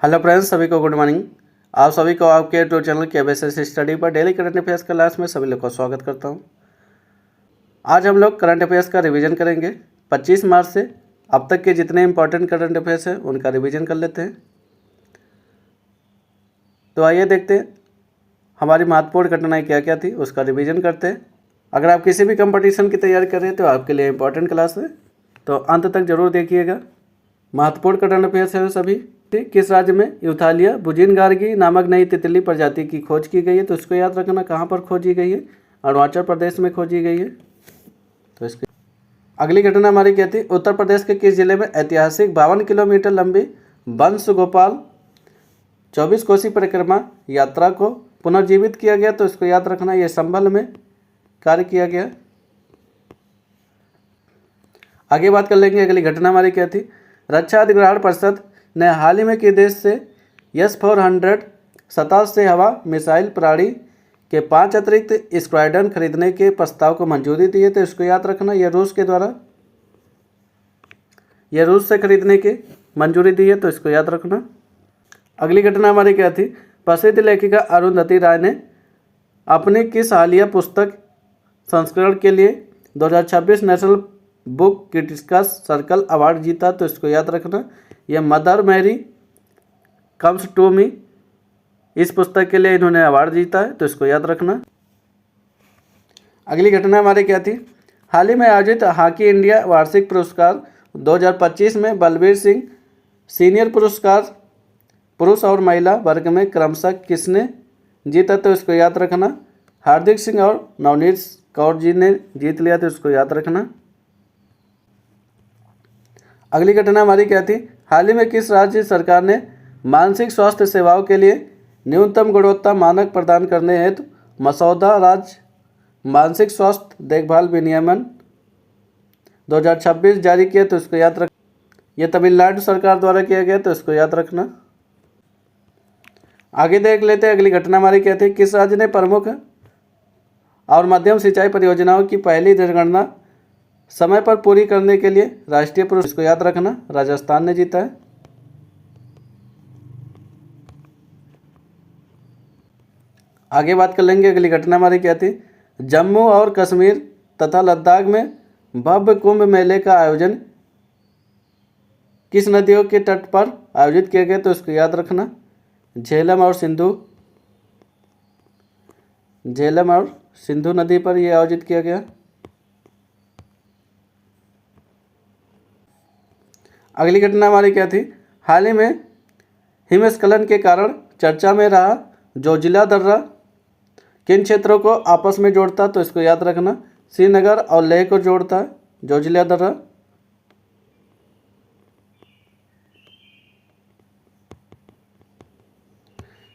Hello friends, सभी को good morning. आप सभी को आपके यूट्यूब चैनल के बेसिस स्टडी पर डेली करंट अफेयर्स क्लास में सभी लोग को स्वागत करता हूं। आज हम लोग करंट अफेयर्स का रिवीजन करेंगे। 25 मार्च से अब तक के जितने इंपॉर्टेंट करंट अफेयर्स हैं उनका रिवीजन कर लेते हैं। तो आइए देखते हैं हमारी महत्वपूर्ण घटनाएं क्या क्या थी, उसका रिवीजन करते हैं। अगर आप किसी भी कंपटीशन की तैयारी कर रहे हैं तो आपके लिए इंपॉर्टेंट क्लास है, तो अंत तक जरूर देखिएगा। महत्वपूर्ण करंट अफेयर्स है सभी। किस राज्य में यूथालिया बुजिनगार्गी नामक नई तितली प्रजाति की खोज की गई है? तो इसको याद रखना, कहाँ पर खोजी गई है? अरुणाचल प्रदेश में खोजी गई है। तो इसकी अगली घटना हमारी क्या थी? उत्तर प्रदेश के किस जिले में ऐतिहासिक 52 किलोमीटर लंबी वंश गोपाल 24 कोसी परिक्रमा यात्रा को पुनर्जीवित किया गया? तो इसको याद रखना, यह संभल में कार्य किया गया। आगे बात कर लेंगे। अगली घटना हमारी क्या थी? रक्षा अधिग्रहण परिषद ने हाल ही में किस देश से S-400 सतह से हवा मिसाइल प्रणाली के 5 अतिरिक्त स्क्वाड्रन खरीदने के प्रस्ताव को मंजूरी दी है? तो इसको याद रखना, यह रूस से खरीदने की मंजूरी दी है। तो इसको याद रखना। अगली घटना हमारी क्या थी? प्रसिद्ध लेखिका अरुंधति राय ने अपनी किस हालिया पुस्तक संस्करण के लिए 2026 National Book Critics Circle Award जीता? तो इसको याद रखना, यह Mother Mary Comes to Me, इस पुस्तक के लिए इन्होंने अवार्ड जीता है। तो इसको याद रखना। अगली घटना हमारी क्या थी? हाल ही में आयोजित हॉकी इंडिया वार्षिक पुरस्कार 2025 में बलबीर सिंह सीनियर पुरस्कार पुरुष और महिला वर्ग में क्रमशः किसने जीता? तो इसको याद रखना, हार्दिक सिंह और नवनीत कौर जी ने जीत लिया। तो इसको याद रखना। अगली घटना हमारी क्या थी? हाल ही में किस राज्य सरकार ने मानसिक स्वास्थ्य सेवाओं के लिए न्यूनतम गुणवत्ता मानक प्रदान करने हेतु मसौदा राज्य मानसिक स्वास्थ्य देखभाल विनियमन 2026 जारी किया? तो इसको याद रख, यह तमिलनाडु सरकार द्वारा किया गया। तो इसको याद रखना। आगे देख लेते हैं। अगली घटना हमारी क्या थी? किस राज्य ने प्रमुख और मध्यम सिंचाई परियोजनाओं की पहली जनगणना समय पर पूरी करने के लिए राष्ट्रीय पुरस्कार? इसको याद रखना, राजस्थान ने जीता है। आगे बात कर लेंगे। अगली घटना हमारी क्या थी? जम्मू और कश्मीर तथा लद्दाख में भव्य कुंभ मेले का आयोजन किस नदियों के तट पर आयोजित किया गया? तो इसको याद रखना, झेलम और सिंधु नदी पर यह आयोजित किया गया। अगली घटना हमारी क्या थी? हाल ही में हिमस्खलन के कारण चर्चा में रहा जोजिला दर्रा किन क्षेत्रों को आपस में जोड़ता? तो इसको याद रखना, श्रीनगर और लेह को जोड़ता है जोजिला दर्रा।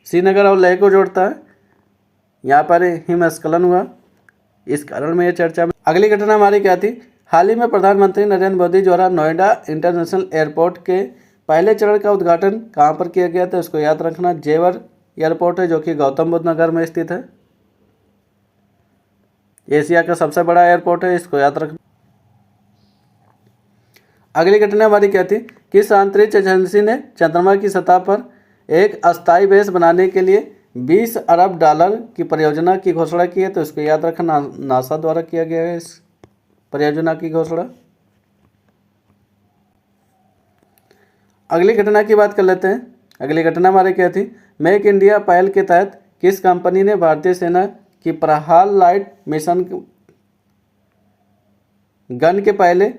श्रीनगर और लेह को जोड़ता है, यहाँ पर हिमस्खलन हुआ, इस कारण में यह चर्चा में। अगली घटना हमारी क्या थी? हाल ही में प्रधानमंत्री नरेंद्र मोदी द्वारा नोएडा इंटरनेशनल एयरपोर्ट के पहले चरण का उद्घाटन कहाँ पर किया गया? तो इसको याद रखना, जेवर एयरपोर्ट है जो कि गौतम बुद्ध नगर में स्थित है। एशिया का सबसे बड़ा एयरपोर्ट है, इसको याद रखना। अगली घटना हमारी क्या थी? किस अंतरिक्ष एजेंसी ने चंद्रमा की सतह पर एक अस्थायी बेस बनाने के लिए $20 अरब की परियोजना की घोषणा की है? तो इसको याद रखना, नासा द्वारा किया गया है इस परियोजना की घोषणा। अगली घटना की बात कर लेते हैं। अगली घटना हमारी क्या थी? मेक इंडिया पहल के तहत किस कंपनी ने भारतीय सेना की प्रहार लाइट मिशन गन के पहले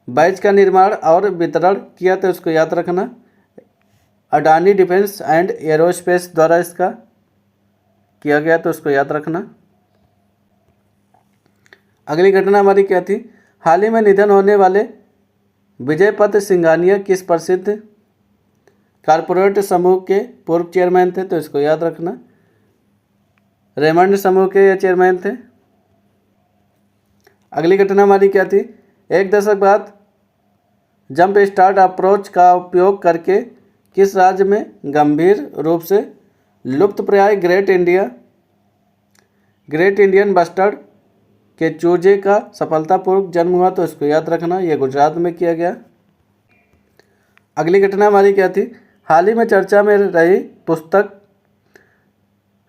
बैच का निर्माण और वितरण किया? तो इसको याद रखना, अडानी डिफेंस एंड एरोस्पेस द्वारा इसका किया गया। तो इसको याद रखना। अगली घटना हमारी क्या थी? हाल ही में निधन होने वाले विजय पथ सिंघानिया किस प्रसिद्ध कारपोरेट समूह के पूर्व चेयरमैन थे? तो इसको याद रखना, रेमंड समूह के ये चेयरमैन थे। अगली घटना हमारी क्या थी? एक दशक बाद जंप स्टार्ट अप्रोच का उपयोग करके किस राज्य में गंभीर रूप से लुप्तप्राय ग्रेट इंडियन बस्टर्ड के चूजे का सफलतापूर्वक जन्म हुआ? तो इसको याद रखना, यह गुजरात में किया गया। अगली घटना हमारी क्या थी, हाल ही में चर्चा में रही पुस्तक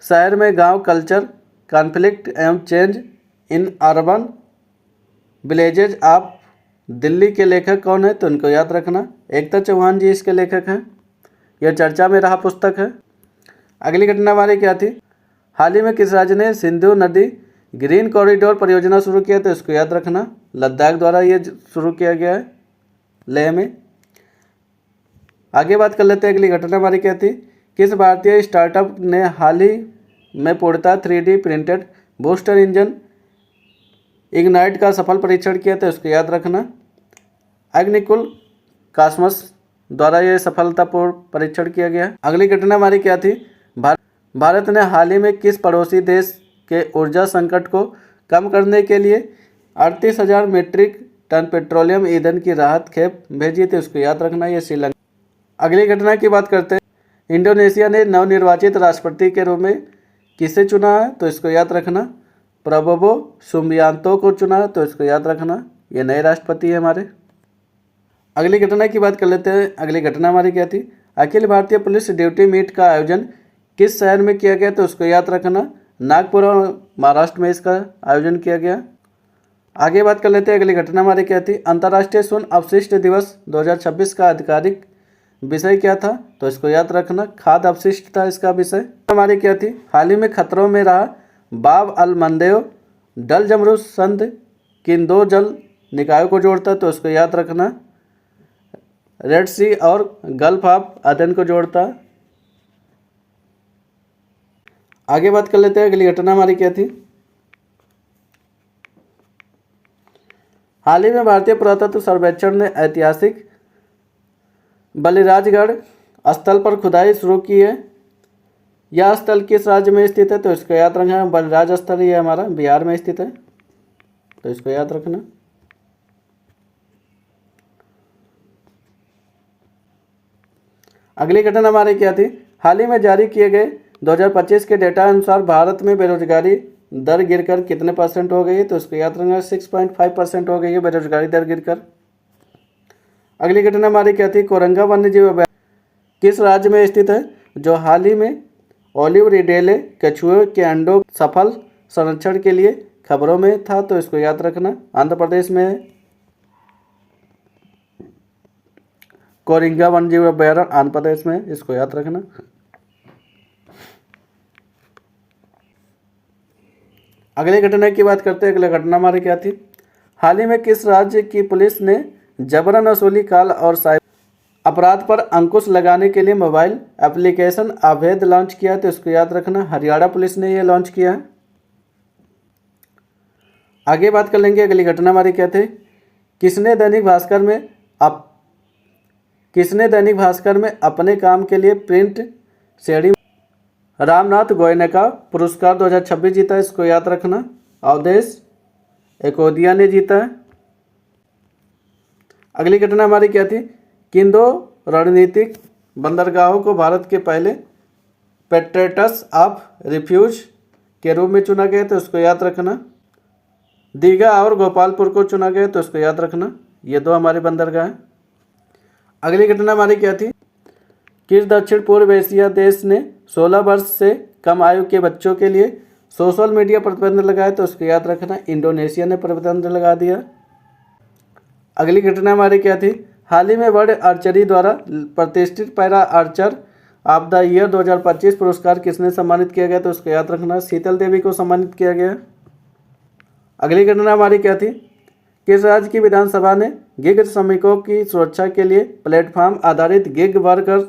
शहर में गांव कल्चर कॉन्फ्लिक्ट एवं change in urban villages of Delhi के लेखक कौन है, तो इनको याद रखना, एकता चौहान जी इसके लेखक हैं। यह चर्चा में रहा पुस्तक है। अगली घटना हमारी क्या थी, हाल ही में किस राज्य ने सिंधु नदी ग्रीन कॉरिडोर परियोजना शुरू किया, तो इसको याद रखना, लद्दाख द्वारा ये शुरू किया गया है, लेह में। आगे बात कर लेते हैं। अगली घटना हमारी क्या थी, किस भारतीय स्टार्टअप ने हाल ही में पूर्णतः 3D printed booster engine ignite का सफल परीक्षण किया, तो इसको याद रखना, अग्निकुल कॉस्मस द्वारा यह सफलतापूर्ण परीक्षण किया गया। अगली घटना हमारी क्या थी, भारत ने हाल ही में किस पड़ोसी देश के ऊर्जा संकट को कम करने के लिए 38,000 मीट्रिक टन पेट्रोलियम ईंधन की राहत खेप भेजी थी, उसको याद रखना, ये श्रीलंका। अगली घटना की बात करते हैं, इंडोनेशिया ने नवनिर्वाचित राष्ट्रपति के रूप में किसे चुना है, तो इसको याद रखना, प्रबोवो सुबियांतो को चुना है, तो इसको याद रखना, ये नए राष्ट्रपति है हमारे। अगली घटना की बात कर लेते हैं। अगली घटना हमारी क्या थी, Akhil Bharatiya police duty meet का आयोजन किस शहर में किया गया, तो उसको याद रखना, नागपुर और महाराष्ट्र में इसका आयोजन किया गया। आगे बात कर लेते हैं। अगली घटना हमारी क्या थी, अंतर्राष्ट्रीय शून्य अपशिष्ट दिवस 2026 का आधिकारिक विषय क्या था, तो इसको याद रखना, खाद्य अपशिष्ट था इसका विषय। हमारी क्या थी, हाल ही में खतरों में रहा बाब अल मंदेव डल जमरू संध किन दो जल निकायों को जोड़ता, तो उसको याद रखना, रेड सी और गल्फ ऑफ अदन को जोड़ता। आगे बात कर लेते हैं। अगली घटना हमारी क्या थी, हाल ही में भारतीय पुरातत्व सर्वेक्षण ने ऐतिहासिक बलिराजगढ़ स्थल पर खुदाई शुरू की है। यह स्थल किस राज्य में स्थित है, तो इसको याद रखना, बलिराज स्थल ये हमारा बिहार में स्थित है, तो इसको याद रखना। अगली घटना हमारी क्या थी, हाल ही में जारी किए गए 2025 के डेटा अनुसार भारत में बेरोजगारी दर गिरकर कितने परसेंट हो गई है, तो इसको याद रखना, 6.5% हो गई है बेरोजगारी दर गिरकर। अगली घटना हमारी क्या थी, कोरंगा वन्यजीव अभयारण्य किस राज्य में स्थित है, जो हाल ही में ओलिव रिडेले कछुए के अंडों सफल संरक्षण के लिए खबरों में था, तो इसको याद रखना, आंध्र प्रदेश में है कोरंगा वन्यजीव अभयारण्य, आंध्र प्रदेश में, इसको याद रखना। अगली घटना की बात करते हैं। अगली घटना हमारी क्या थी, हाल ही में किस राज्य की पुलिस ने जबरन वसूली काल और साइबर अपराध पर अंकुश लगाने के लिए मोबाइल एप्लीकेशन अवैध लॉन्च किया, तो इसको याद रखना, हरियाणा पुलिस ने यह लॉन्च किया है। आगे बात कर लेंगे। अगली घटना हमारी क्या थी, किसने दैनिक भास्कर में अपने काम के लिए प्रिंट श्रेणी रामनाथ गोयनका पुरस्कार 2026 जीता, इसको याद रखना, अवधेश एकोदिया ने जीता है। अगली घटना हमारी क्या थी, किन दो रणनीतिक बंदरगाहों को भारत के पहले पेट्रेटस ऑफ रिफ्यूज के रूप में चुना गया, तो उसको याद रखना, दीघा और गोपालपुर को चुना गया, तो उसको याद रखना, ये दो हमारे बंदरगाह हैं। अगली घटना हमारी क्या थी, किस दक्षिण पूर्व एशिया देश ने 16 वर्ष से कम आयु के बच्चों के लिए सोशल मीडिया प्रतिबंध लगाए, तो उसको याद रखना, इंडोनेशिया ने प्रतिबंध लगा दिया। अगली घटना हमारी क्या थी, हाल ही में वर्ल्ड आर्चरी द्वारा प्रतिष्ठित para Archer of the year 2025 पुरस्कार किसने सम्मानित किया गया, तो उसको याद रखना, शीतल देवी को सम्मानित किया गया। अगली घटना हमारी क्या थी, किस राज्य की विधानसभा ने गिग श्रमिकों की सुरक्षा के लिए प्लेटफॉर्म आधारित गिग वर्कर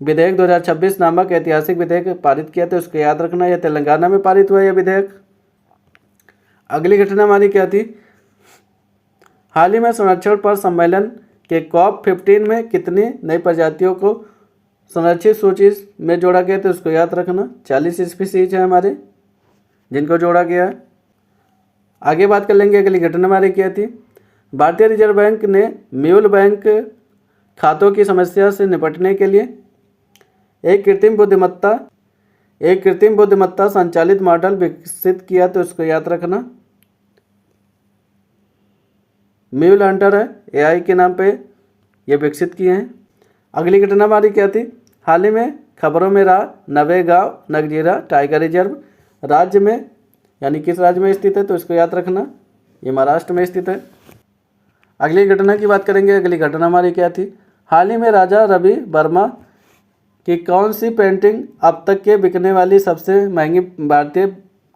विधेयक 2026 नामक ऐतिहासिक विधेयक पारित किया, तो उसको याद रखना, यह तेलंगाना में पारित हुआ यह विधेयक। अगली घटना हमारी क्या थी, हाल ही में संरक्षण पर सम्मेलन के COP15 में कितनी नई प्रजातियों को संरक्षित सूची में जोड़ा गया, तो उसको याद रखना, 40 स्पीसीज है हमारे जिनको जोड़ा गया है। आगे बात कर लेंगे। अगली घटना हमारी क्या थी, भारतीय रिजर्व बैंक ने म्यूल बैंक खातों की समस्या से निपटने के लिए एक कृत्रिम बुद्धिमत्ता संचालित मॉडल विकसित किया, तो इसको याद रखना, म्यूल हंटर है AI के नाम पे ये विकसित किए हैं। अगली घटना हमारी क्या थी, हाल ही में खबरों में रहा नवेगांव नगजीरा टाइगर रिजर्व राज्य में, यानी किस राज्य में स्थित है, तो इसको याद रखना, ये महाराष्ट्र में स्थित है। अगली घटना की बात करेंगे। अगली घटना हमारी क्या थी, हाल ही में राजा रवि वर्मा की कौन सी पेंटिंग अब तक के बिकने वाली सबसे महंगी भारतीय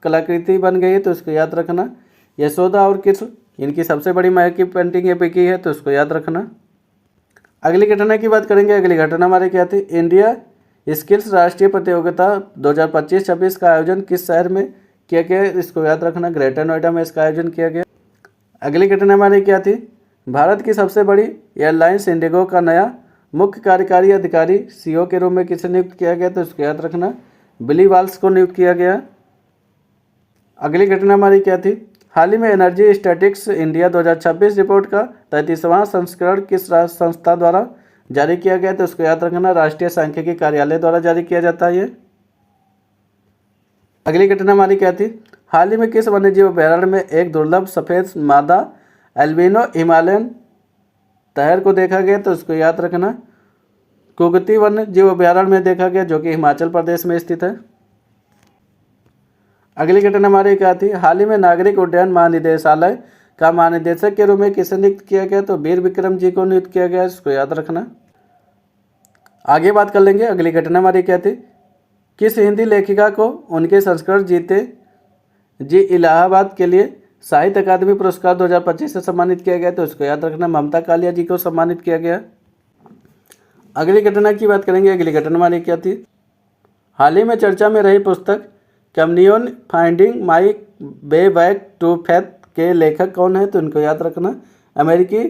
कलाकृति बन गई है, तो इसको याद रखना, यशोदा और कृष्ण, इनकी सबसे बड़ी महंगी पेंटिंग ये बिकी है, तो इसको याद रखना। अगली घटना की बात करेंगे। अगली घटना हमारी क्या थी, इंडिया स्किल्स राष्ट्रीय प्रतियोगिता 2025-26 का आयोजन किस शहर में किया गया, इसको याद रखना, ग्रेटर नोएडा में इसका आयोजन किया गया। अगली घटना हमारी क्या थी, भारत की सबसे बड़ी एयरलाइंस इंडिगो का नया मुख्य कार्यकारी अधिकारी सीईओ के रूप में किसे नियुक्त किया गया, तो इसको याद रखना, बिली वाल्स को नियुक्त किया गया। अगली घटना हमारी क्या थी, हाल ही में एनर्जी स्टैटिक्स इंडिया 2026 रिपोर्ट का 33वां संस्करण किस संस्था द्वारा जारी किया गया, तो उसको याद रखना, राष्ट्रीय सांख्यिकी कार्यालय द्वारा जारी किया जाता है ये। अगली घटना हमारी क्या थी, हाल ही में किस वन्यजीव अभयारण्य में एक दुर्लभ सफ़ेद मादा एल्बिनो हिमालयन तहर को देखा गया, तो उसको याद रखना, कुगती वन्य जीव अभयारण्य में देखा गया, जो कि हिमाचल प्रदेश में स्थित है। अगली घटना हमारी क्या थी, हाल ही में नागरिक उड्डयन महानिदेशालय का महानिदेशक के रूप में किसे नियुक्त किया गया, तो वीर विक्रम जी को नियुक्त किया गया, इसको याद रखना। आगे बात कर लेंगे। अगली घटना हमारी क्या थी, किस हिंदी लेखिका को उनके संस्करण जीते जी इलाहाबाद के लिए साहित्य अकादमी पुरस्कार 2025 से सम्मानित किया गया, तो इसको याद रखना, ममता कालिया जी को सम्मानित किया गया। अगली घटना की बात करेंगे। अगली घटना हमारी क्या थी, हाल ही में चर्चा में रही पुस्तक कैमनियन finding my way back to faith के लेखक कौन है, तो इनको याद रखना, अमेरिकी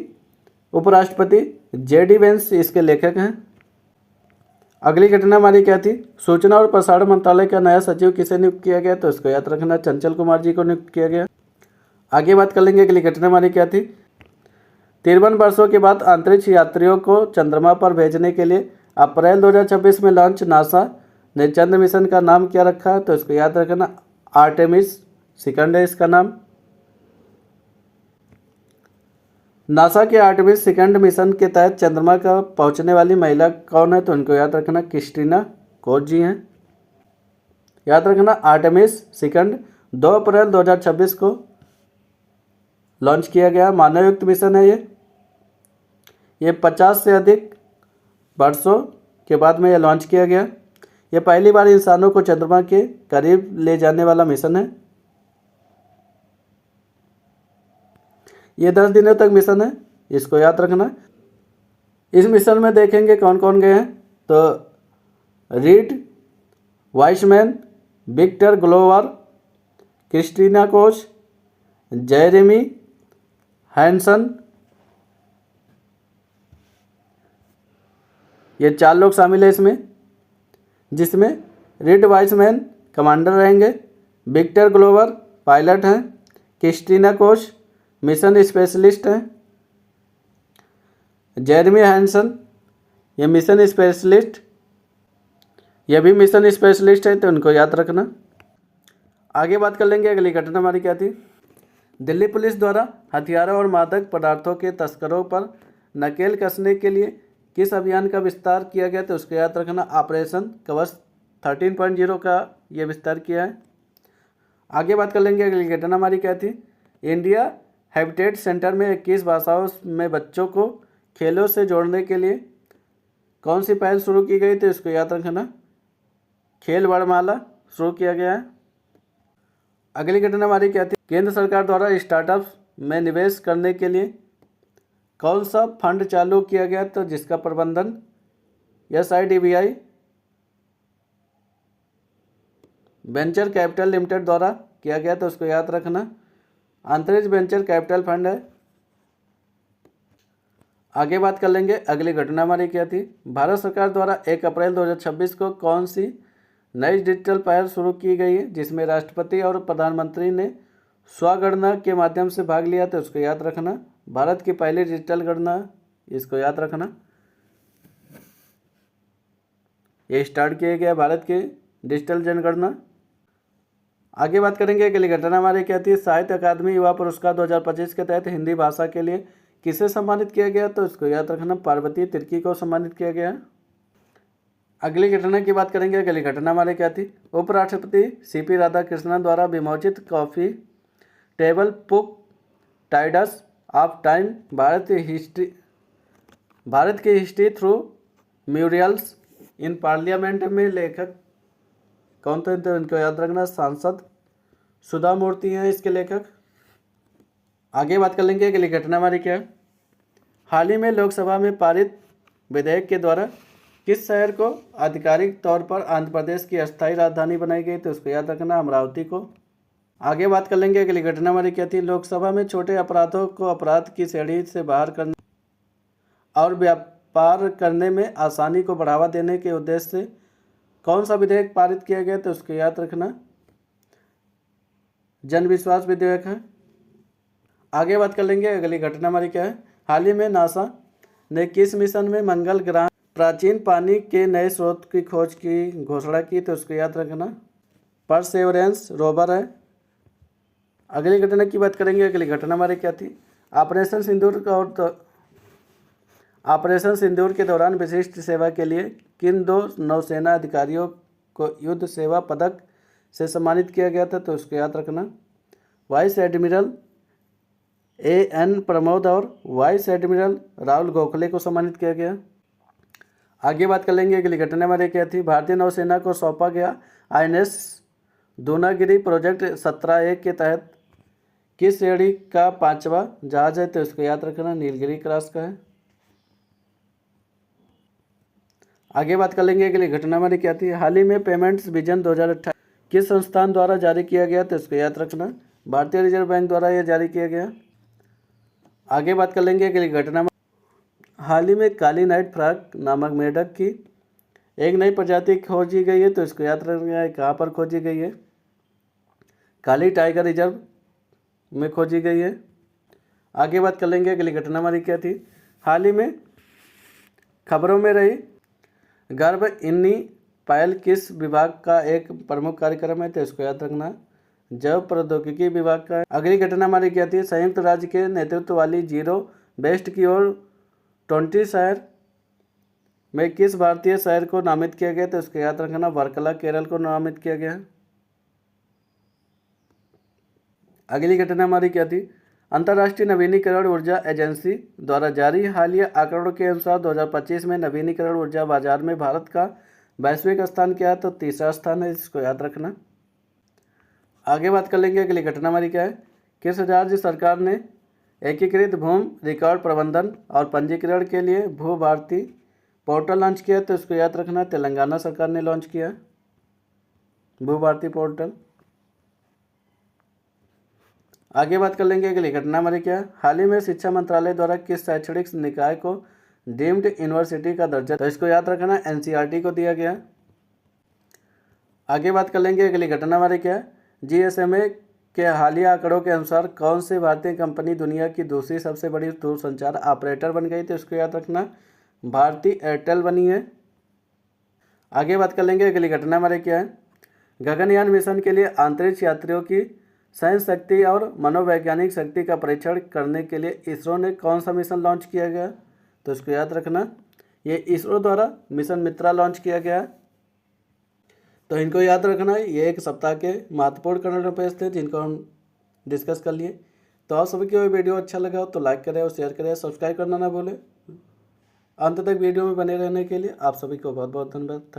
उपराष्ट्रपति जेडी वेंस इसके लेखक हैं। अगली घटना हमारी क्या थी, सूचना और प्रसारण मंत्रालय का नया सचिव किसे नियुक्त किया गया, तो इसको याद रखना, चंचल कुमार जी को नियुक्त किया गया। आगे बात कर लेंगे। अगली घटना हमारी क्या थी, 53 वर्षों के बाद अंतरिक्ष यात्रियों को चंद्रमा पर भेजने के लिए अप्रैल 2026 में लॉन्च नासा ने चंद्र मिशन का नाम क्या रखा है, तो इसको याद रखना, आर्टेमिस सेकंड है इसका नाम। नासा के आर्टेमिस सेकंड मिशन के तहत चंद्रमा का पहुंचने वाली महिला कौन है, तो उनको याद रखना, क्रिस्टीना कोच जी हैं। याद रखना, आर्टेमिस सेकंड 2 अप्रैल 2026 को लॉन्च किया गया मानवयुक्त मिशन है ये 50 से अधिक वर्षों के बाद में यह लॉन्च किया गया। यह पहली बार इंसानों को चंद्रमा के करीब ले जाने वाला मिशन है। ये 10 दिनों तक मिशन है, इसको याद रखना। इस मिशन में देखेंगे कौन कौन गए हैं, तो Reid Wiseman, Victor Glover, Christina Koch, Jeremy Hansen, ये 4 लोग शामिल है इसमें, जिसमें रीड वाइसमैन कमांडर रहेंगे, विक्टर ग्लोवर पायलट हैं, क्रिस्टीना कोच मिशन स्पेशलिस्ट हैं, जेरेमी हैंसन ये मिशन स्पेशलिस्ट, ये भी मिशन स्पेशलिस्ट है, तो उनको याद रखना। आगे बात कर लेंगे। अगली घटना हमारी क्या थी, दिल्ली पुलिस द्वारा हथियारों और मादक पदार्थों के तस्करों पर नकेल कसने के लिए किस अभियान का विस्तार किया गया, तो उसको याद रखना, ऑपरेशन कवच 13.0 का ये विस्तार किया है। आगे बात कर लेंगे। अगली घटना हमारी क्या थी, इंडिया हैबिटेट सेंटर में 21 भाषाओं में बच्चों को खेलों से जोड़ने के लिए कौन सी पहल शुरू की गई, तो इसको याद रखना, खेल वर्णमाला शुरू किया गया है। अगली घटना हमारी क्या थी, केंद्र सरकार द्वारा स्टार्टअप्स में निवेश करने के लिए कौन सा फंड चालू किया गया, तो जिसका प्रबंधन SIDBI वेंचर कैपिटल लिमिटेड द्वारा किया गया, तो उसको याद रखना, अंतरिक्ष वेंचर कैपिटल फंड है। आगे बात कर लेंगे। अगली घटना हमारी क्या थी, भारत सरकार द्वारा 1 अप्रैल 2026 को कौन सी नई डिजिटल पहल शुरू की गई है, जिसमें राष्ट्रपति और प्रधानमंत्री ने स्वगणना के माध्यम से भाग लिया, तो उसको याद रखना, भारत की पहली डिजिटल गणना, इसको याद रखना, ये स्टार्ट किया गया भारत की डिजिटल जनगणना। आगे बात करेंगे। अगली घटना हमारी क्या थी, साहित्य अकादमी युवा पुरस्कार 2025 के तहत हिंदी भाषा के लिए किसे सम्मानित किया गया, तो इसको याद रखना पार्वती तिर्की को सम्मानित किया गया। अगली घटना की बात करेंगे। अगली घटना हमारे क्या थी, उपराष्ट्रपति सीपी राधाकृष्णन द्वारा विमोचित coffee table book tides of time भारत की history through murals in parliament में लेखक कौन थे, तो इनको याद रखना सांसद सुधा मूर्ति हैं इसके लेखक। आगे बात कर लेंगे। अगली घटना हमारी क्या है, हाल ही में लोकसभा में पारित विधेयक के द्वारा किस शहर को आधिकारिक तौर पर आंध्र प्रदेश की अस्थायी राजधानी बनाई गई, तो उसको याद रखना अमरावती को। आगे बात कर लेंगे। अगली घटना हमारी क्या थी, लोकसभा में छोटे अपराधों को अपराध की श्रेणी से बाहर करने और व्यापार करने में आसानी को बढ़ावा देने के उद्देश्य से कौन सा विधेयक पारित किया गया, तो उसको याद रखना जन विश्वास विधेयक है। आगे बात कर लेंगे। अगली घटना हमारी क्या है, हाल ही में नासा ने किस मिशन में मंगल ग्रह प्राचीन पानी के नए स्रोत की खोज की घोषणा की, तो उसको याद रखना परसेवरेंस रोवर है। अगली घटना की बात करेंगे। अगली घटना हमारी क्या थी, ऑपरेशन सिंदूर के दौरान विशिष्ट सेवा के लिए किन 2 नौसेना अधिकारियों को युद्ध सेवा पदक से सम्मानित किया गया था, तो उसको याद रखना वाइस एडमिरल AN प्रमोद और वाइस एडमिरल राहुल गोखले को सम्मानित किया गया। आगे बात कर लेंगे। अगली घटना हमारे क्या थी, भारतीय नौसेना को सौंपा गया INS दूनागिरी प्रोजेक्ट 17A के तहत किस श्रेणी का 5वां जहाज है, तो इसको याद रखना नीलगिरी क्लास का है। आगे बात कर लेंगे। अगली घटना हमारी क्या थी, हाल ही में पेमेंट्स विजन 2028 किस संस्थान द्वारा जारी किया गया, तो इसको याद रखना भारतीय रिजर्व बैंक द्वारा यह जारी किया गया। आगे बात कर लेंगे। अगली घटना, हाल ही में काली नाइट फ्रॉग नामक मेढक की एक नई प्रजाति खोजी गई है, तो इसको याद रखना है कहाँ पर खोजी गई है, काली टाइगर रिजर्व में खोजी गई है। आगे बात कर लेंगे। अगली घटना हमारी क्या थी, हाल ही में खबरों में रही गर्भ इन्नी पायल किस विभाग का एक प्रमुख कार्यक्रम है, तो इसको याद रखना जैव प्रौद्योगिकी विभाग का है। अगली घटना हमारी क्या थी, संयुक्त राज्य के नेतृत्व वाली जीरो वेस्ट की ओर 20 शहर में किस भारतीय शहर को नामित किया गया, तो इसको याद रखना वर्कला केरल को नामित किया गया। अगली घटना हमारी क्या थी, अंतर्राष्ट्रीय नवीनीकरण ऊर्जा एजेंसी द्वारा जारी हालिया आंकड़ों के अनुसार 2025 में नवीनीकरण ऊर्जा बाजार में भारत का वैश्विक स्थान क्या है, तो 3रा स्थान है, इसको याद रखना। आगे बात कर लेंगे। अगली घटना हमारी क्या है, किस राज्य सरकार ने एकीकृत भूमि रिकॉर्ड प्रबंधन और पंजीकरण के लिए भू भारती पोर्टल लॉन्च किया, तो इसको याद रखना तेलंगाना सरकार ने लॉन्च किया भू भारती पोर्टल। आगे बात कर लेंगे। अगली घटना हमारी क्या है, हाल ही में शिक्षा मंत्रालय द्वारा किस शैक्षणिक निकाय को डीम्ड यूनिवर्सिटी का दर्जा, तो इसको याद रखना NCERT को दिया गया। आगे बात कर लेंगे। अगली घटना हमारी क्या है, GSMA के हालिया आंकड़ों के अनुसार कौन सी भारतीय कंपनी दुनिया की दूसरी सबसे बड़ी दूरसंचार ऑपरेटर बन गई, तो इसको याद रखना भारती एयरटेल बनी है। आगे बात कर लेंगे। अगली घटना हमारे क्या है, गगनयान मिशन के लिए अंतरिक्ष यात्रियों की सहन शक्ति और मनोवैज्ञानिक शक्ति का परीक्षण करने के लिए इसरो ने कौन सा मिशन लॉन्च किया गया, तो इसको याद रखना ये इसरो द्वारा मिशन मित्रा लॉन्च किया गया। तो इनको याद रखना ये एक सप्ताह के महत्वपूर्ण करंट अफेयर्स थे जिनको हम डिस्कस कर लिए। तो आप सभी को ये वीडियो अच्छा लगा हो तो लाइक करें और शेयर करें, सब्सक्राइब करना ना भूलें। अंत तक वीडियो में बने रहने के लिए आप सभी को बहुत बहुत धन्यवाद।